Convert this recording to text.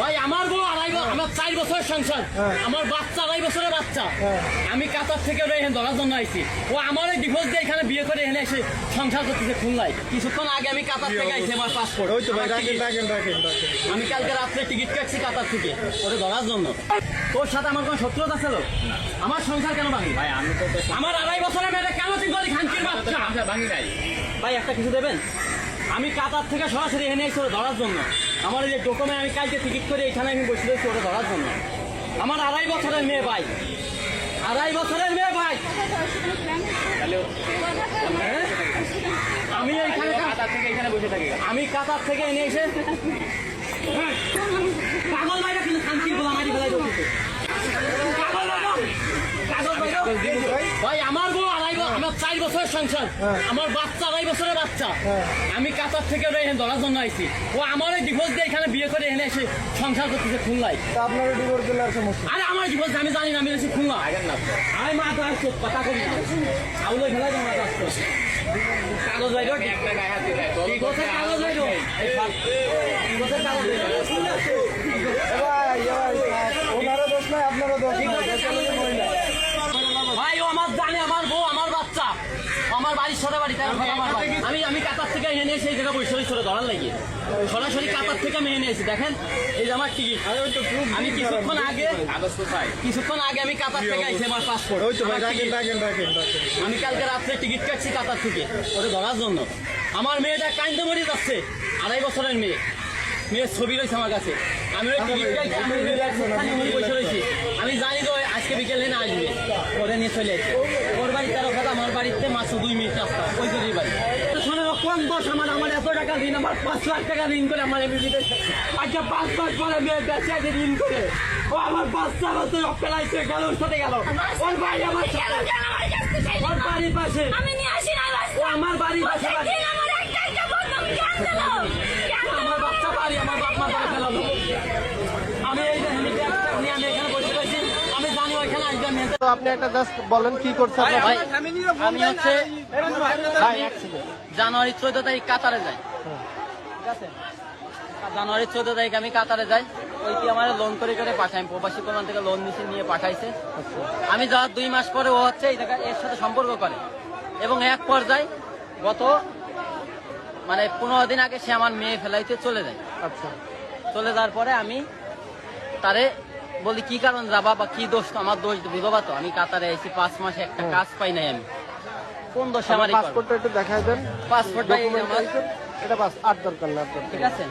ভাই আমার বউ আমার 4 বছরের সংসার, আমার বাচ্চা 2.5 বছরের বাচ্চা। আমি কাতার থেকে এখানে ধরার জন্য আইছি। ও আমার ডিভোর্স দিয়ে এখানে বিয়ে করে এখানে এসে সংসার করতেছে খুলনায়। কিছুক্ষণ আগে আমি কাতার থেকে আইছি, আমার পাসপোর্ট। আমি কালকে রাত্রে টিকিট কাটছি কাতার থেকে ওটা ধরার জন্য। তোর সাথে আমার কোনো শত্রুতা ছিল? আমার সংসার কেন ভাঙি? ভাই আমি তো আমার 2.5 বছরের মেয়েটা কেন তুই বলি খানকির বাচ্চা? ভাঙি নাই ভাই, একটা কিছু দেবেন? আমি কাতার থেকে সরাসরি এনে এসে ওরা ধরার জন্য। আমার এই যে ডকুমেন্ট আমি কালকে টিকিট করে এখানে আমি বসে রয়েছি ওরা ধরার জন্য। আমার 2.5 বছরের মেয়ে ভাই, 2.5 বছরের মেয়ে ভাই। আমি এইখানে কাতার থেকে এখানে বসে থাকি, আমি কাতার থেকে এনে এসে পাগল ভাইরা কিন্তু শান্তি বলা মারি ফেলাই দিচ্ছে। ভাই আমার বউ আমার 4 বছরের সংসার, আমার বাচ্চা 2.5 বছরের বাচ্চা। আমি কাতার থেকে এখানে ধরার জন্য আইছি। ও আমার ডিভোর্স দিয়ে এখানে বিয়ে করে এখানে এসে সংসার করতেছে খুলনায়। আপনার ডিভোর্স দিলে আর সমস্যা? আরে আমার ডিভোর্স আমি জানি না, আমি এসেছি খুলনা। আমি মা তো আসছো কথা করি আউলো ফেলাই দাও, মাথা আসছো কাগজ বাইরো একটা গায়ে হাত দিলে ঠিক আছে, কাগজ বাইরো এই কাগজ বাইরো। ওনারও দোষ নাই, আপনারও দোষ নাই। ভাই ও আমার জানে, আমার বউ আমার বাচ্চা, আমার বাড়ির সাথে বাড়ি। আমি কাতার থেকে এনে সেই জায়গায় বসে সরে ধরার লাগিয়ে সরাসরি কাতার থেকে আমি এনে এসেছি। দেখেন এই যে আমার টিকিট। আমি কিছুক্ষণ আগে আমি কাতার থেকে আইছি, আমার পাসপোর্ট। আমি কালকে রাত্রে টিকিট কাটছি কাতার থেকে ওটা ধরার জন্য। আমার মেয়েটা কাইন্দে মরে যাচ্ছে, 2.5 বছরের মেয়ের ছবি রয়েছে আমার কাছে। আমি ওই টিকিট কাটছি, আমি বসে রয়েছি। আমি জানি তো আজকে বিকেলে না আসবে, ওরে নিয়ে চলে আসছে। ওর বাড়ি 13 কথা, আমার বাড়িতে মাত্র 2 মিনিট রাস্তা, ওই জন্য বাড়ি। কম দোষ আমার এত টাকা ঋণ, আমার 5 লাখ টাকা ঋণ করে আমার এমনিতে আজকে 5 মাস পরে মেয়ে বেঁচে আছে ঋণ করে। ও আমার বাচ্চা বছর পেলাইছে গেল, ওর সাথে গেল। ওর বাড়ি আমার ওর বাড়ির পাশে, ও আমার বাড়ির পাশে। আমার বাচ্চা বাড়ি আমার বাপ মা বাড়ি ফেলালো। আমি এই যে ব্যাগটা নিয়ে আমি এখানে বসে রয়েছি, আমি জানি ওইখানে আসবে। তো আপনি একটা জাস্ট বলেন কি করছেন? আমি হচ্ছে জানুয়ারি 14 তারিখ কাতারে যাই, ঠিক আছে? জানুয়ারি 14 তারিখ আমি কাতারে যাই। ওইটি আমার লোন করে পাঠাই, প্রবাসী কল্যাণ থেকে লোন নিয়ে পাঠাইছে। আমি যাওয়ার 2 মাস পরে ও হচ্ছে এই জায়গায় এর সাথে সম্পর্ক করে, এবং এক পর্যায়ে গত 15 দিন আগে সে আমার মেয়ে ফেলাইতে চলে যায়। আচ্ছা, চলে যাওয়ার পরে আমি তারে বলি কি কারণ যাবা বা কি দোষ, আমার দোষ বুঝবা তো? আমি কাতারে এসেছি 5 মাসে একটা কাজ পাই নাই, আমি কোন দোষে আমার? পাসপোর্টটা একটু দেখায় দেন। পাসপোর্টটা এটা বাস আর দরকার না, ঠিক আছে।